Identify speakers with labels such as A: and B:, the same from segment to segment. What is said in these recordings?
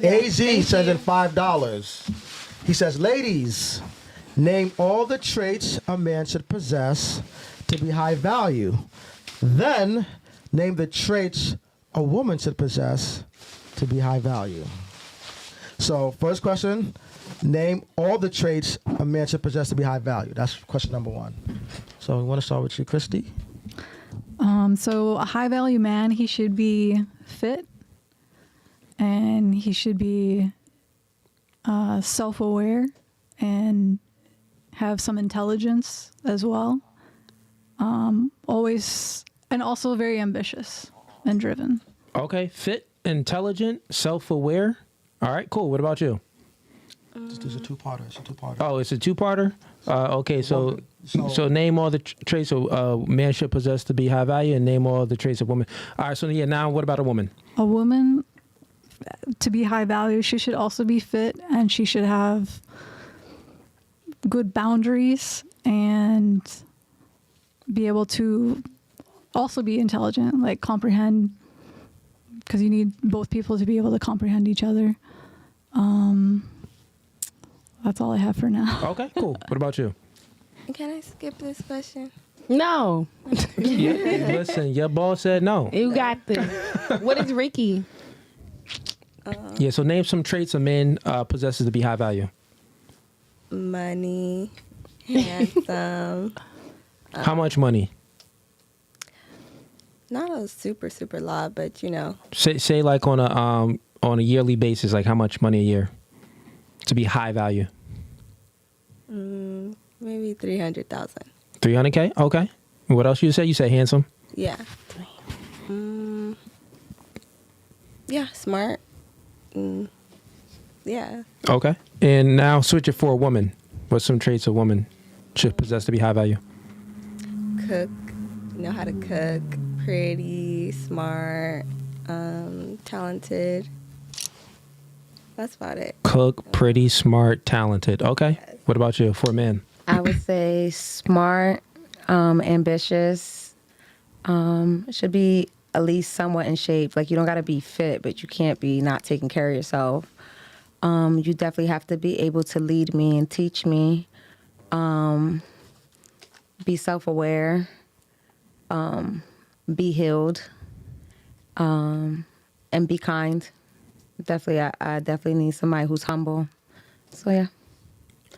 A: AZ says at $5. He says, ladies, name all the traits a man should possess to be high value. Then name the traits a woman should possess to be high value. So first question, name all the traits a man should possess to be high value. That's question number one. So we want to start with you, Christy.
B: So a high value man, he should be fit and he should be self-aware and have some intelligence as well. Always, and also very ambitious and driven.
C: Okay, fit, intelligent, self-aware. All right, cool. What about you?
A: This is a two-parter. It's a two-parter.
C: Oh, it's a two-parter? Okay, so name all the traits a man should possess to be high value and name all the traits of woman. All right, so yeah, now what about a woman?
B: A woman, to be high value, she should also be fit and she should have good boundaries and be able to also be intelligent, like comprehend, because you need both people to be able to comprehend each other. That's all I have for now.
C: Okay, cool. What about you?
D: Can I skip this question?
E: No.
C: Yeah, listen, your boss said no.
E: You got this. What is Ricky?
C: Yeah, so name some traits a man possesses to be high value.
D: Money, handsome.
C: How much money?
D: Not a super lot, but you know.
C: Say like on a yearly basis, like how much money a year to be high value?
D: Maybe 300,000.
C: 300K? Okay. What else you say? You say handsome?
D: Yeah. Yeah, smart. Yeah.
C: Okay. And now switch it for a woman. What's some traits a woman should possess to be high value?
D: Cook. Know how to cook. Pretty, smart, talented. That's about it.
C: Cook, pretty, smart, talented. Okay.
D: Yes.
C: What about you for a man?
E: I would say smart, ambitious, should be at least somewhat in shape. Like you don't got to be fit, but you can't be not taking care of yourself. You definitely have to be able to lead me and teach me. Be self-aware. Be healed. And be kind. Definitely, I definitely need somebody who's humble. So yeah.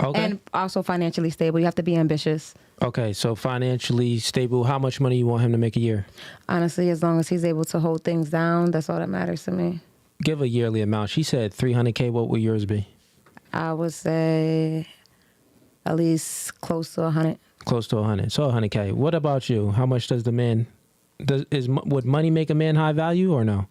C: Okay.
E: And also financially stable. You have to be ambitious.
C: Okay, so financially stable. How much money you want him to make a year?
E: Honestly, as long as he's able to hold things down, that's all that matters to me.
C: Give a yearly amount. She said 300K. What would yours be?
E: I would say at least close to 100.
C: Close to 100. So 100K. What about you? How much does the man... would money make a man high value or no?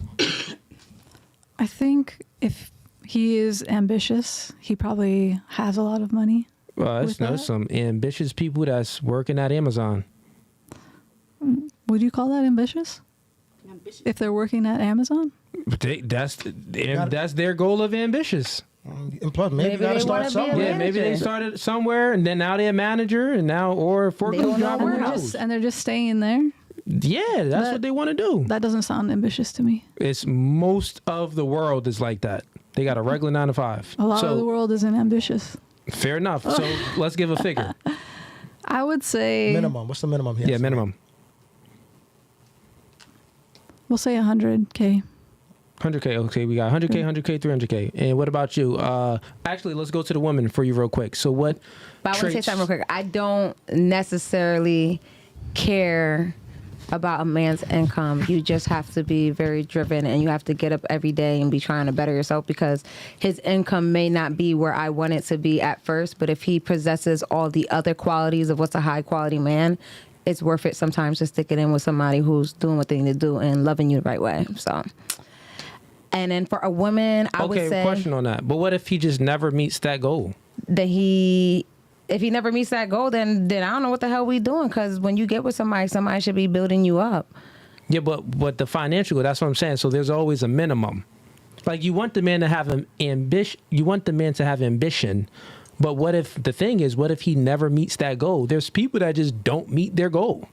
B: I think if he is ambitious, he probably has a lot of money.
C: There's some ambitious people that's working at Amazon.
B: Would you call that ambitious? If they're working at Amazon?
C: That's their goal of ambitious.
A: And plus, maybe you got to start somewhere.
C: Yeah, maybe they started somewhere and then now they're a manager and now or forklift driver.
B: And they're just staying there?
C: Yeah, that's what they want to do.
B: That doesn't sound ambitious to me.
C: It's most of the world is like that. They got a regular 9 to 5.
B: A lot of the world isn't ambitious.
C: Fair enough. So let's give a figure.
B: I would say...
A: Minimum. What's the minimum here?
C: Yeah, minimum.
B: We'll say 100K.
C: 100K. Okay, we got 100K, 100K, 300K. And what about you? Actually, let's go to the woman for you real quick. So what
E: But I want to say something real quick. I don't necessarily care about a man's income. You just have to be very driven and you have to get up every day and be trying to better yourself because his income may not be where I want it to be at first, but if he possesses all the other qualities of what's a high quality man, it's worth it sometimes to stick it in with somebody who's doing what they need to do and loving you the right way. So, and then for a woman, I would say...
C: Okay, question on that. But what if he just never meets that goal?
E: If he never meets that goal, then I don't know what the hell we doing. Because when you get with somebody should be building you up.
C: Yeah, but the financial goal, that's what I'm saying. So there's always a minimum. Like you want the man to have ambition. You want the man to have ambition. But what if he never meets that goal? There's people that just don't meet their goal.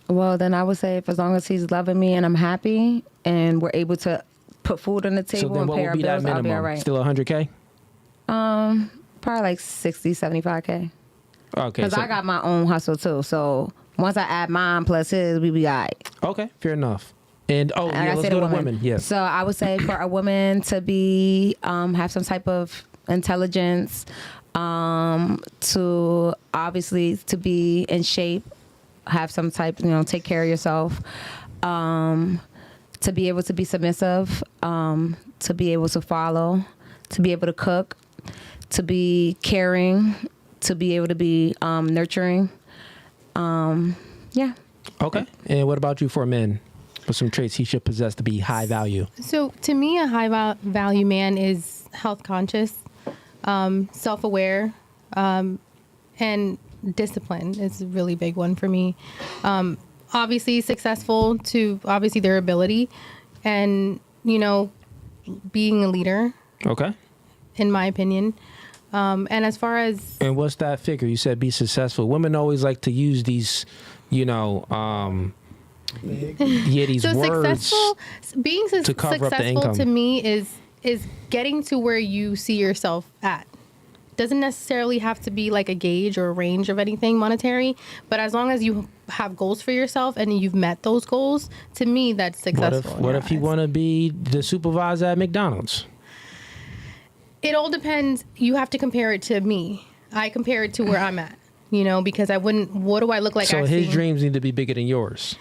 E: Well, then I would say as long as he's loving me and I'm happy and we're able to put food on the
C: So
E: table
C: then
E: and
C: what
E: pay
C: would
E: our
C: be that
E: bills, I'll be all
C: minimum?
E: right.
C: Still 100K?
E: Probably like 60, 75K.
C: Okay.
E: Because I got my own hustle too. So once I add mine plus his, we be all right.
C: Okay, fair enough. And
E: Like I
C: let's
E: said,
C: go
E: a
C: to
E: woman.
C: women. Yeah.
E: So I would say for a woman to be have some type of intelligence, to obviously to be in shape, have some type, take care of yourself, to be able to be submissive, to be able to follow, to be able to cook, to be caring, to be able to be nurturing. Yeah.
C: Okay. And what about you for men? What's some traits he should possess to be high value?
F: So to me, a high value man is health conscious, self-aware, and discipline is a really big one for me. Obviously successful to obviously their ability, and being a leader,
C: Okay.
F: in my opinion. And as far as
C: And what's that figure? You said be successful. Women always like to use these, these
F: so
C: words.
F: being
C: to cover up the
F: successful
C: income.
F: to me is getting to where you see yourself at. Doesn't necessarily have to be like a gauge or a range of anything monetary, but as long as you have goals for yourself and you've met those goals, to me that's successful.
C: What if you want to be the supervisor at McDonald's?
F: It all depends. You have to compare it to me. I compare it to where I'm at, because I wouldn't. What do I look like?
C: So his
F: asking-
C: dreams need to be bigger than yours.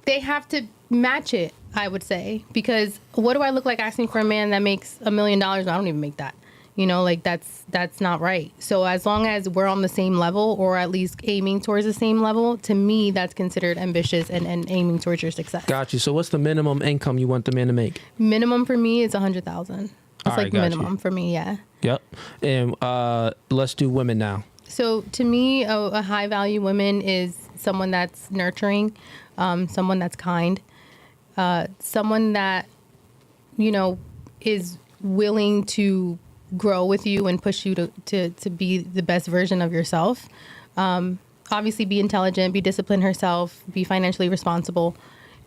F: They have to match it, I would say, because what do I look like asking for a man that makes $1 million? I don't even make that. That's not right. So as long as we're on the same level, or at least aiming towards the same level, to me that's considered ambitious and aiming towards your success.
C: Got you. So what's the minimum income you want the man to make?
F: Minimum for me is 100,000. That's
C: All right,
F: like
C: got
F: minimum
C: you.
F: for me, yeah.
C: Yep. And let's do women now.
F: So to me, a high value woman is someone that's nurturing, someone that's kind, someone that, is willing to grow with you and push you to be the best version of yourself. Obviously be intelligent, be disciplined herself, be financially responsible.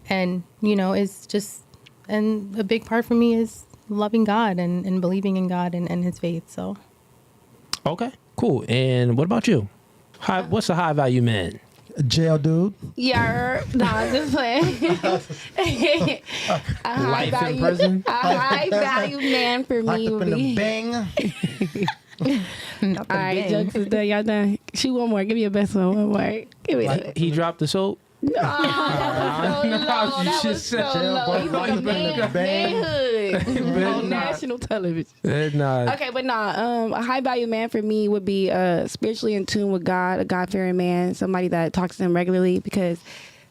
F: And, is just, and a big part for me is loving God and believing in God and his faith. So.
C: Okay, cool. And what about you? What's a high value man?
A: Jail dude.
G: Yeah, no, I'm just playing.
C: Life in prison?
G: A high value man for
A: Locked
G: me
A: up
G: would
A: in the
G: be.
A: bang.
G: All right, jokes is done. Y'all done. Shoot one more. Give me your best one. One more. Give me that.
C: He dropped the soap?
G: Oh, that was so low.
C: You
G: That
C: should
G: was so
C: say
A: jail,
G: low.
A: boy.
G: He's like a
A: Life in the bang.
G: manhood on
C: Nah.
G: national television.
C: Nah.
G: Okay, but a high value man for me would be spiritually in tune with God, a God fearing man, somebody that talks to him regularly, because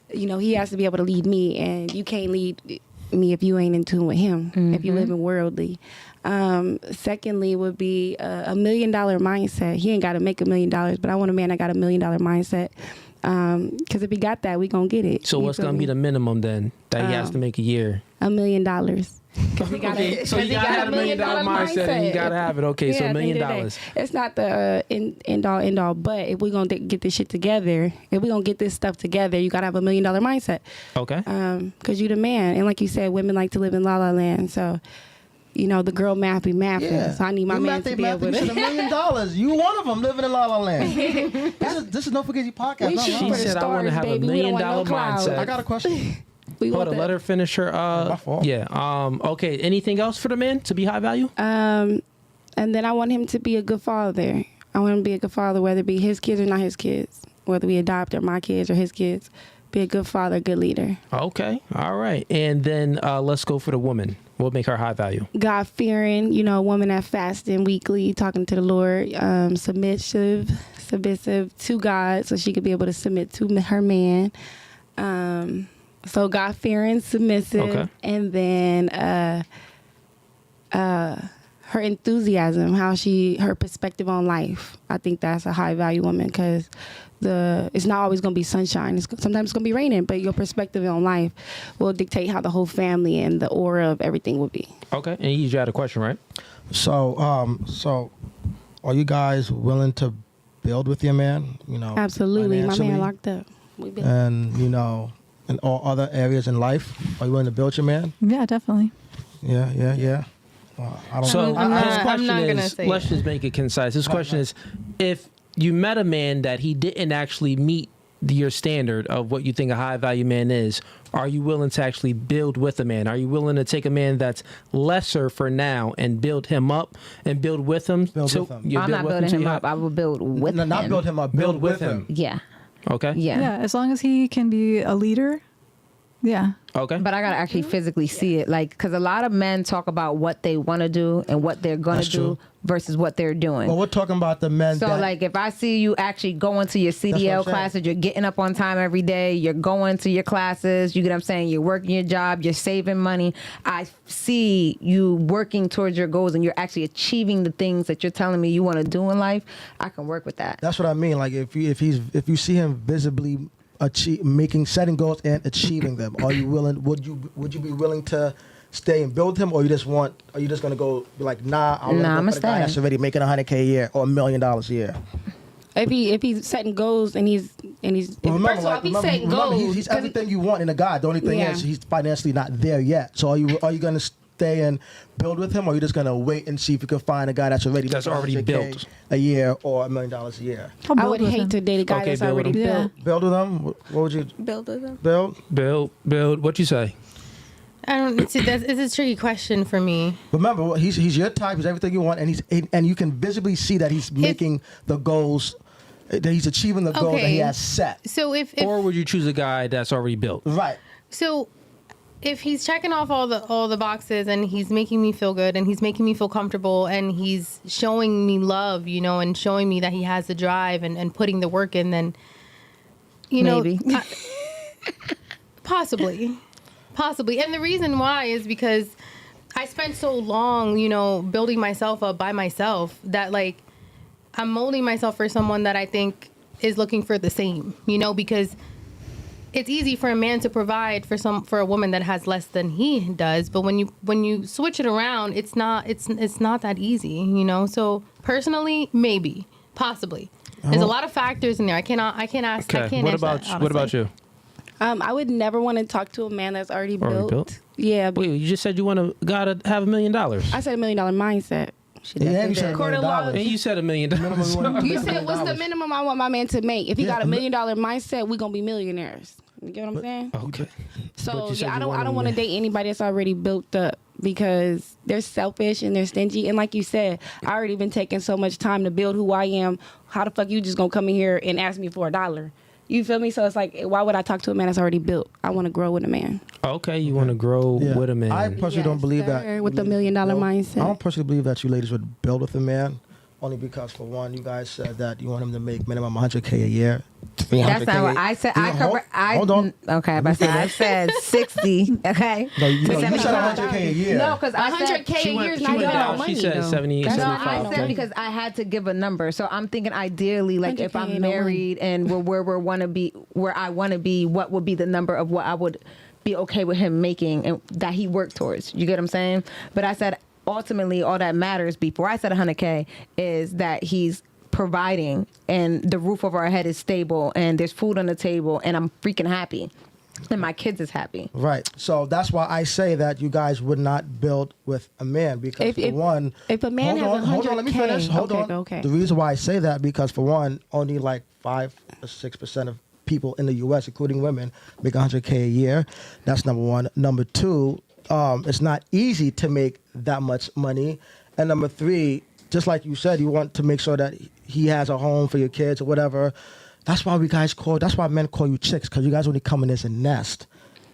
G: he has to be able to lead me, and you can't lead me if you ain't in tune with him, if you live in worldly. Secondly would be a $1 million mindset. He ain't got to make $1 million, but I want a man that got $1 million mindset. Because if he got that, we gonna get it.
C: So
G: You
C: what's
G: feel
C: going to
G: me?
C: be the minimum then that he has to make a year?
G: $1 million. Because he got
C: Okay, so you got to have a $1 million mindset and you got to have it. Okay, so
G: Yeah,
C: $1
G: at the
C: million.
G: end of the day, it's not the end all. But if we're gonna get this shit together, if we're gonna get this stuff together, you gotta have $1 million mindset.
C: Okay.
G: Because you the man, and like you said, women like to live in la la land. So, the girl math be mathing.
A: Yeah.
G: So I need my
A: You
G: man
A: math,
G: to
A: they
G: be
A: math,
G: able
A: you said $1
G: to.
A: million. You one of them living in La La Land. this is No Fugazee podcast.
G: We
A: not
G: shoot
C: She
A: wrong.
G: for the
C: said, I want to
G: stars,
C: have
G: baby.
C: $1
G: We don't
C: million
G: want no clouds.
C: mindset.
A: I got a question.
G: We
C: Hold
G: want
C: on,
G: the-
C: let her finish her.
A: My fault.
C: Yeah. Okay. Anything else for the man to be high value?
G: And then I want him to be a good father. I want him to be a good father, whether it be his kids or not his kids, whether we adopt or my kids or his kids. Be a good father, good leader.
C: Okay. All right. And then let's go for the woman. We'll make her high value.
G: God fearing, a woman that fasting weekly, talking to the Lord, submissive to God, so she could be able to submit to her man. So God fearing, submissive,
C: Okay.
G: and then her enthusiasm, her perspective on life. I think that's a high value woman, because it's not always going to be sunshine. Sometimes it's going to be raining, but your perspective on life will dictate how the whole family and the aura of everything will be.
C: Okay. And you had a question, right?
A: So, are you guys willing to build with your man?
G: Absolutely. My
A: financially?
G: man locked up. We been
A: And in all other areas in life, are you willing to build your man?
B: Yeah, definitely.
A: Yeah. I don't
C: So
A: know.
F: I'm not-
C: his
F: I'm
C: question
F: not gonna
C: is,
F: say
C: let's
F: it.
C: just make it concise. His question is, if you met a man that he didn't actually meet your standard of what you think a high value man is, are you willing to actually build with a man? Are you willing to take a man that's lesser for now and build him up and build with him?
A: Build with him.
C: You
E: I'm
C: build
E: not
C: with
E: building
C: till
E: him
C: you
E: up.
C: have-
E: I will build with
A: No,
E: him.
A: not build him up. Build with him.
E: Yeah.
C: Okay.
E: Yeah.
B: Yeah, as long as he can be a leader. Yeah.
C: Okay.
E: But I gotta actually physically see it, like, because a lot of men talk about what they want to do and what they're gonna
A: That's
E: do
A: true.
E: versus what they're doing.
A: Well, we're talking about the men
E: So,
A: that...
E: like, if I see you actually going to your
A: what I'm
E: CDL
A: saying.
E: classes, you're getting up on time every day, you're going to your classes, you get what I'm saying, you're working your job, you're saving money. I see you working towards your goals and you're actually achieving the things that you're telling me you want to do in life. I can work with that.
A: That's what I mean. Like if you see him visibly setting goals and achieving them, are you willing? Would you be willing to stay and build him, or are you just gonna go be like, nah,
E: Nah, I'ma
A: for the guy
E: stay.
A: that's already making $100K a year or $1 million a year?
G: If he's setting goals and he's
A: Well,
G: first of all, if he's setting goals,
A: he's everything you want in a guy. The only thing
G: Yeah.
A: is he's financially not there yet. So are you gonna stay and build with him, or are you just gonna wait and see if you can find a guy that's already making
C: already
A: 100K
C: built
A: a year or $1 million a year?
B: I'll
G: I
B: build
G: would
B: with
G: hate
B: him.
G: to date a guy
C: Okay,
G: that's
C: build
G: already
C: with him.
B: Yeah.
G: built.
A: Build with him? What would you
D: Build with them.
A: build?
C: Build. What you say?
F: I don't. It's a tricky question for me.
A: Remember, he's your type. He's everything you want, and you can visibly see that he's making the goals, that he's achieving the goals that he
F: Okay.
A: has set.
F: So if
C: Or would you choose a guy that's already built?
A: Right.
F: So if he's checking off all the boxes and he's making me feel good and he's making me feel comfortable and he's showing me love, and showing me that he has the drive and putting the work in, then
E: Maybe.
F: Possibly. And the reason why is because I spent so long, building myself up by myself that, like, I'm molding myself for someone that I think is looking for the same, because it's easy for a man to provide for a woman that has less than he does, but when you switch it around, it's not that easy, So personally, maybe, possibly. There's a lot of factors in there. I can't ask. I
C: Okay.
F: can't
C: What
F: answer
C: about
F: that,
C: what about
F: honestly.
C: you?
G: I would never want to talk to a man that's already built. Yeah, but
C: Wait, you just said you want a guy to have $1 million.
G: I said $1 million mindset.
E: She
A: Yeah, you
E: definitely
A: said
E: did.
A: $1 million.
C: And you said $1 million.
G: You said what's the minimum I want my man to make? If he
A: Yeah,
G: got $1 million mindset, we gonna be millionaires. You get what I'm saying?
C: Okay. But
G: So
C: you said
G: yeah, I
C: you
G: don't
C: wanted
G: want to
C: to-
G: date anybody that's already built up because they're selfish and they're stingy. And like you said, I already been taking so much time to build who I am. How the fuck you just gonna come in here and ask me for $1? You feel me? So it's like, why would I talk to a man that's already built? I want to grow with a man.
C: Okay, you want to grow
A: Yeah.
C: with a man.
A: I personally don't believe
G: sir,
A: that.
G: with the $1 million
A: I
G: mindset.
A: don't personally believe that you ladies would build with a man, only because, for one, you guys said that you want him to make minimum $100K a year.
E: That's not what I said.
A: Hold on.
E: Okay, but I said 60. Okay.
A: No, you said
E: 75.
A: $100K a year.
E: No, because I said
G: 100K a year is
C: She
G: not
C: went
G: even
C: down.
G: money.
C: She said
G: though.
C: 70,
G: That's
E: No,
C: 75.
E: I
G: not
E: said
G: no.
E: because I had to give a number. So I'm thinking ideally, like if
G: 100K
E: I'm
G: ain't no
E: married and where I want to be, what would be the number of what I would be okay with him making and that he worked towards? You get what I'm saying? But I said ultimately all that matters before I said 100K is that he's providing and the roof over our head is stable and there's food on the table and I'm freaking happy and my kids is happy.
A: Right. So that's why I say that you guys would not build with a man because, for one,
G: if a man has
A: hold on, let me
G: 100K,
A: finish. Hold
G: okay,
A: on.
G: okay.
A: The reason why I say that because, for one, only like 5 or 6% of people in the U.S., including women, make $100K a year. That's number one. Number two, it's not easy to make that much money. And number three, just like you said, you want to make sure that he has a home for your kids or whatever. That's why that's why men call you chicks, because you guys only come in as a nest.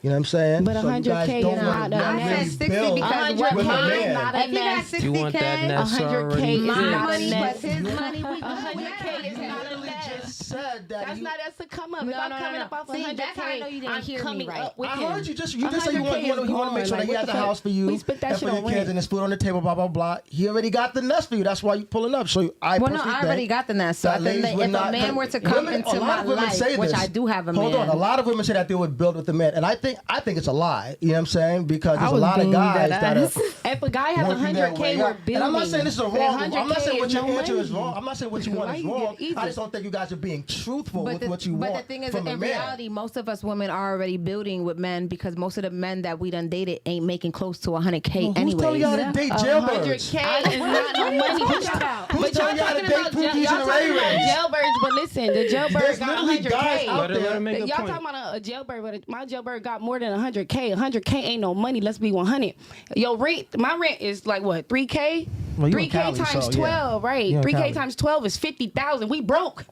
A: You know what I'm saying?
G: But
A: So you guys
G: 100K
A: don't
G: is
A: wanna
G: not a
A: really
E: I said 60
A: build
E: because
A: with
E: what
A: a
E: mine
A: man.
G: not a
E: if he got
G: nest.
E: 60K,
C: You want that nest
G: 100K
C: already
G: is
C: fixed.
G: not
E: my
G: a
E: money
G: nest.
E: plus his money.
G: 100K is not a nest.
A: Said that
G: That's not us to come up.
E: No,
G: if I'm
E: no,
G: coming
E: no.
G: up off
E: See,
G: 100K,
E: that's how I know you didn't
G: I'm
E: hear me
G: coming
E: right.
G: up with
A: I
G: him.
A: heard you just said you want to
G: 100K
A: make sure
G: is
A: that he
G: gone.
A: has a
G: Like,
A: house for you
G: we spent that
A: and
G: shit
A: for
G: on
A: your kids
G: rent.
A: and there's food on the table, blah blah blah. He already got the nest for you. That's why you pulling up. So I
E: Well, no,
A: personally
E: I already
A: think
E: got the nest. So
A: that
E: I think
A: ladies
E: that
A: would
E: if
A: not-
E: a man were to come
A: women-
E: into
A: a lot
E: my
A: of women
E: life,
A: say
E: which
A: this.
E: I do have a
A: Hold
E: man.
A: on, a lot of women say that they would build with the man, and I think think it's a lie. You know what I'm saying? Because
F: I
A: there's a
F: was
A: lot of
F: being
A: guys
F: dead
A: that are
F: ass.
G: If a guy has
A: working their
G: 100K,
A: way
G: we're
A: up.
G: building.
A: And I'm not saying this is
G: But
A: wrong. I'm not
G: 100K
A: saying what
G: is
A: your
G: no
A: answer is
G: money.
A: wrong. I'm not saying what you want
G: Why
A: is
G: you
A: wrong.
G: get either?
A: I just don't think you guys are being truthful with what you
E: but
A: want
E: the thing is,
A: from
E: in
A: a man.
E: reality, most of us women are already building with men because most of the men that we done dated ain't making close to 100K
A: Well, who's
E: anyway.
A: telling y'all to date jailbirds?
G: 100K is not no money.
A: Who's
G: But
A: telling y'all to date Pookies and Ray Rays?
G: jailbirds. But listen, the jailbird
A: There's
G: got
A: literally guys
G: 100K.
A: out
C: Let
A: there.
C: her make a
G: Y'all
C: point.
G: talking about a jailbird, but my jailbird got more than 100K. 100K ain't no money. Let's be 100. Yo, my rent is like what, 3K?
A: Well, you in
G: 3K
A: Cali,
G: times
A: so, yeah.
G: 12, right?
A: You in
G: 3K
A: Cali.
G: times 12 is 50,000. We broke.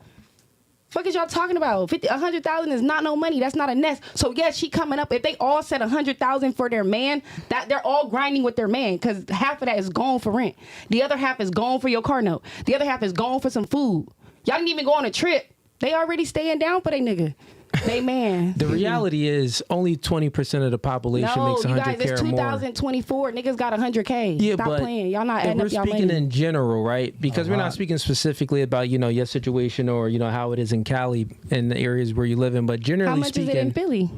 G: Fuck is y'all talking about? 100,000 is not no money. That's not a nest. So yeah, she coming up. If they all said 100,000 for their man, that they're all grinding with their man because half of that is gone for rent. The other half is gone for your car note. The other half is gone for some food. Y'all didn't even go on a trip. They already staying down for they nigga. They man.
C: The reality is only 20% of the population
G: No,
C: makes
G: you guys,
C: 100K
G: it's
C: or more.
G: 2024. Niggas got 100K.
C: Yeah,
G: Stop
C: but
G: playing. Y'all not
C: if
G: adding
C: we're
G: up y'all
C: speaking
G: money.
C: in general, right? Because we're not speaking specifically about, your situation or, how it is in Cali and the areas where you live in, but generally
G: How much
C: speaking.
G: is it in Philly?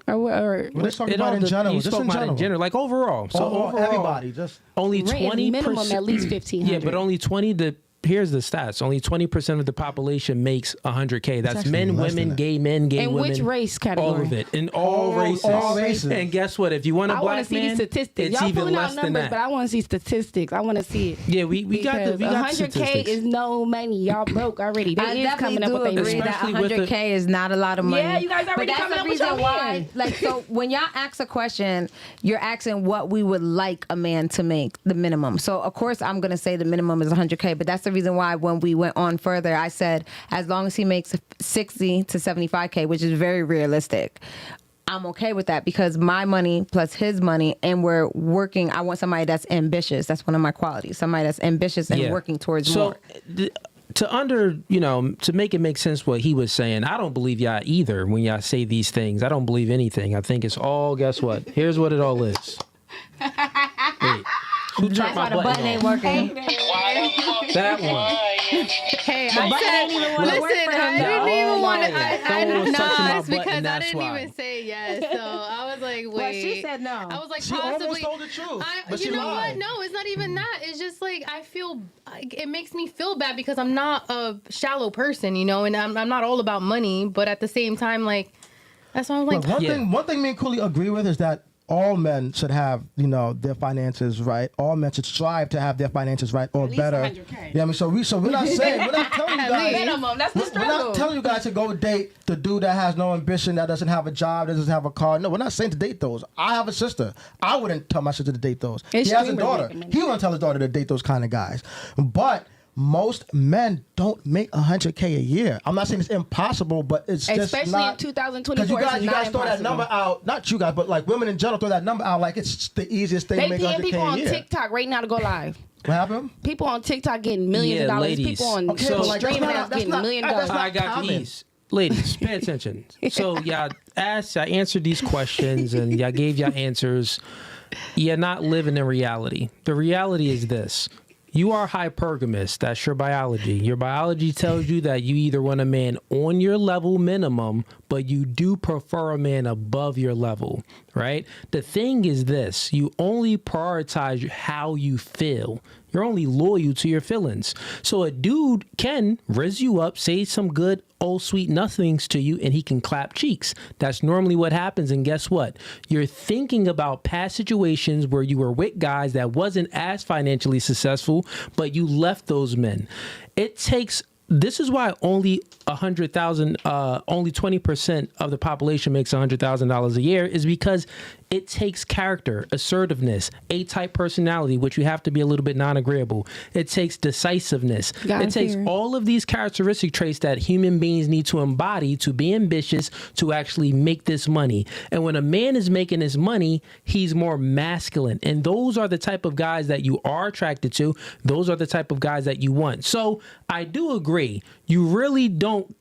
G: Or
A: Well, let's talk
C: It
A: about
C: all
A: in general.
C: you
A: Just
C: spoke
A: in
C: about in general, like overall. So overall,
A: everybody just
C: only
G: rent is
C: 20%.
G: minimum at least 1,500.
C: Yeah, but only 20. Here's the stats. Only 20% of the population makes 100K. That's
A: actually
C: men,
A: less
C: women,
A: than
C: gay men, gay
G: In
C: women.
G: which race category?
C: All of it. In all races.
A: all races.
C: And guess what? If you want a
G: I want to
C: black
G: see
C: man,
G: these statistics.
C: it's
G: Y'all
C: even
G: pulling
C: less
G: out
C: than
G: numbers,
C: that.
G: but I want to see statistics. I want to see it.
C: Yeah, we got the
G: 100K
C: statistics.
G: is no money. Y'all broke already. They
E: I
G: is coming
E: definitely
G: up
E: do
G: with
E: agree
G: their
E: that
C: Especially with the-
E: 100K is not a lot of money.
G: Yeah, you guys already
E: but that's
G: coming
E: the
G: up with
E: reason
G: your
E: why.
G: man.
E: Like, so when y'all ask a question, you're asking what we would like a man to make the minimum. So of course I'm gonna say the minimum is 100K, but that's the reason why when we went on further, I said as long as he makes 60 to 75K, which is very realistic. I'm okay with that because my money plus his money, and we're working. I want somebody that's ambitious. That's one of my qualities. Somebody that's ambitious and working towards more.
C: To make it make sense what he was saying, I don't believe y'all either when y'all say these things. I don't believe anything. I think it's all, guess what? Here's what it all is. Wait. Who turned
E: That's
C: my
E: why the
C: button
E: button ain't
C: off?
E: working.
C: That one.
F: Hey,
E: The button ain't even want to work
F: listen,
E: for him.
F: I
E: though.
F: didn't even want to.
C: Someone was touching my
F: it's
C: button,
F: because I
C: that's
F: didn't
C: why.
F: even say yes. So I was like, wait.
E: Well, she said no.
F: I was like,
A: She
F: possibly.
A: almost told the truth, but
F: you
A: she
F: know
A: lied.
F: what? No, it's not even that. It's just like I feel. It makes me feel bad because I'm not a shallow person, and I'm not all about money. But at the same time, like that's why I'm like.
A: Look, one thing me and Cooley agree with is that all men should have, their finances right. All men should strive to have their finances right or
G: least
A: better.
G: 100K.
A: Yeah, I mean, so we're not saying, we're not telling you guys.
G: Minimum. That's the
A: We're
G: struggle.
A: not telling you guys to go date the dude that has no ambition, that doesn't have a job, that doesn't have a car. No, we're not saying to date those. I have a sister. I wouldn't tell my sister to date those.
G: It's
A: He has a
G: streamers
A: daughter.
G: making money.
A: He wouldn't tell his daughter to date those kind of guys. But most men don't make 100K a year. I'm not saying it's impossible, but it's just
G: Especially
A: not.
G: in 2024,
A: Because you
G: it's not
A: guys throw that
G: impossible.
A: number out. Not you guys, but like women in general throw that number out like it's the easiest thing
G: They
A: to make
G: paying
A: 100K
G: people
A: a
G: on
A: year.
G: TikTok right now to go live.
A: What happened?
G: People on TikTok getting millions of dollars.
C: ladies.
G: People on
A: Okay, but like,
G: streaming
A: that's
G: apps
A: not-
G: getting $1 million.
A: that's not-
C: I got
A: common.
C: the ease. Ladies, pay attention. So y'all answered these questions and y'all gave y'all answers. You're not living in reality. The reality is this. You are hypergamous. That's your biology. Your biology tells you that you either want a man on your level minimum, but you do prefer a man above your level, right? The thing is this. You only prioritize how you feel. You're only loyal to your feelings. So a dude can rizz you up, say some good old sweet nothings to you, and he can clap cheeks. That's normally what happens. And guess what? You're thinking about past situations where you were with guys that wasn't as financially successful, but you left those men. This is why only 100,000, only 20% of the population makes $100,000 a year, is because it takes character, assertiveness, A-type personality, which you have to be a little bit non-agreeable. It takes decisiveness.
G: God
C: It takes
G: fear.
C: all of these characteristic traits that human beings need to embody to be ambitious, to actually make this money. And when a man is making his money, he's more masculine. And those are the type of guys that you are attracted to. Those are the type of guys that you want. So I do agree. You really don't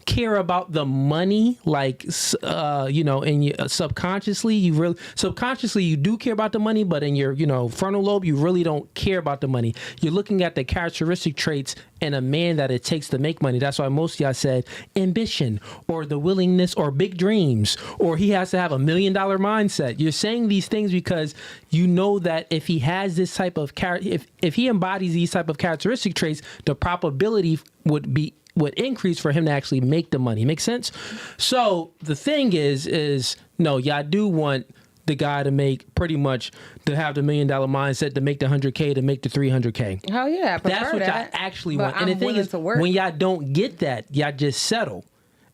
C: care about the money, like and you, subconsciously you do care about the money, but in your frontal lobe you really don't care about the money. You're looking at the characteristic traits in a man that it takes to make money. That's why most of y'all said ambition or the willingness or big dreams or he has to have $1 million mindset. You're saying these things because you know that if he has this type of if he embodies these type of characteristic traits, the probability would increase for him to actually make the money. Make sense? So the thing is no, y'all do want the guy to make pretty much to have the $1 million mindset, to make the 100K, to make the 300K.
E: Hell yeah, I prefer
C: That's what
E: that.
C: y'all actually
E: But
C: want. And the
E: I'm
C: thing
E: willing
C: is,
E: to work.
C: when y'all don't get that, y'all just settle.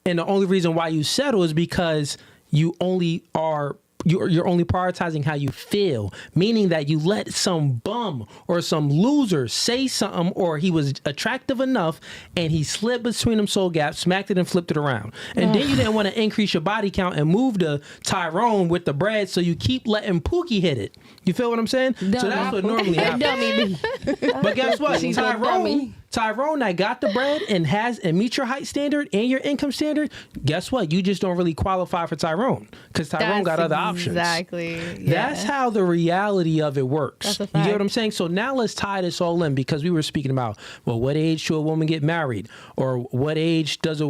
C: And the only reason why you settle is because you only are. You're only prioritizing how you feel, meaning that you let some bum or some loser say something, or he was attractive enough and he slipped between them soul gaps, smacked it and flipped it around. And then you didn't want to increase your body count and move to Tyrone with the bread, so you keep letting Pookie hit it. You feel what I'm saying? So that's what normally happens. But guess what? Tyrone that got the bread and meets your height standard and your income standard, guess what? You just don't really qualify for Tyrone because Tyrone got other options.
F: Exactly.
C: That's how the reality of it works.
F: That's a
C: You
F: fact.
C: get what I'm saying? So now let's tie this all in, because we were speaking about, well, what age should a woman get married? Or what age is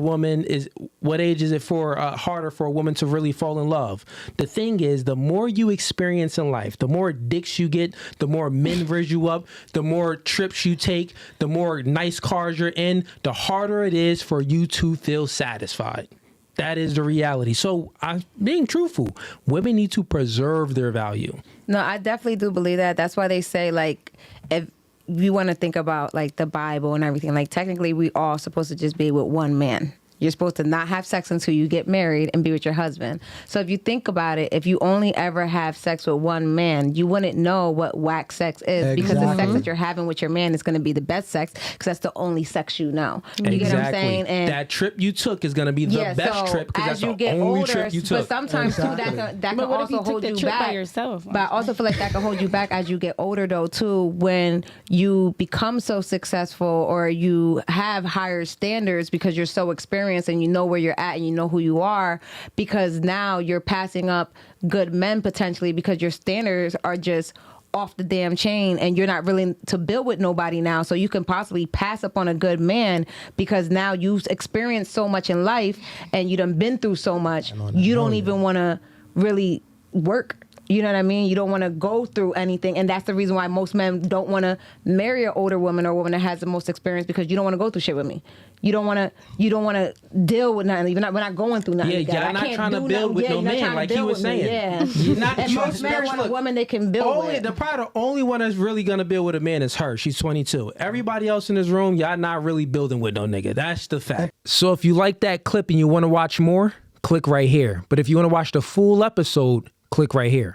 C: it for harder for a woman to really fall in love? The thing is, the more you experience in life, the more dicks you get, the more men raise you up, the more trips you take, the more nice cars you're in, the harder it is for you to feel satisfied. That is the reality. So I'm being truthful. Women need to preserve their value.
E: No, I definitely do believe that. That's why they say, like, if you want to think about, like, the Bible and everything, like, technically we all supposed to just be with one man. You're supposed to not have sex until you get married and be with your husband. So if you think about it, if you only ever have sex with one man, you wouldn't know what whack sex is, because the sex that you're having with your man is going to be the best sex, because that's the only sex you know. You get what I'm saying? And
C: that trip you took is going to be the best trip, because that's the only trip you took.
E: But sometimes too, that can also hold you back.
G: By yourself?
E: But I also feel like that can hold you back as you get older, though, too, when you become so successful or you have higher standards because you're so experienced and you know where you're at and you know who you are, because now you're passing up good men potentially because your standards are just off the damn chain and you're not willing to build with nobody now. So you can possibly pass up on a good man because now you've experienced so much in life and you done been through so much. You don't even want to really work. You know what I mean? You don't want to go through anything. And that's the reason why most men don't want to marry an older woman or a woman that has the most experience, because you don't want to go through shit with me. You don't want to deal with nothing. We're not going through nothing.
C: Yeah, y'all not trying to build with no man, like he was saying.
E: Yeah.
C: You're not,
E: and most men want a woman they can build with.
C: The only one that's really going to build with a man is her. She's 22. Everybody else in this room, y'all not really building with no nigga. That's the fact. So if you like that clip and you want to watch more, click right here. But if you want to watch the full episode, click right here.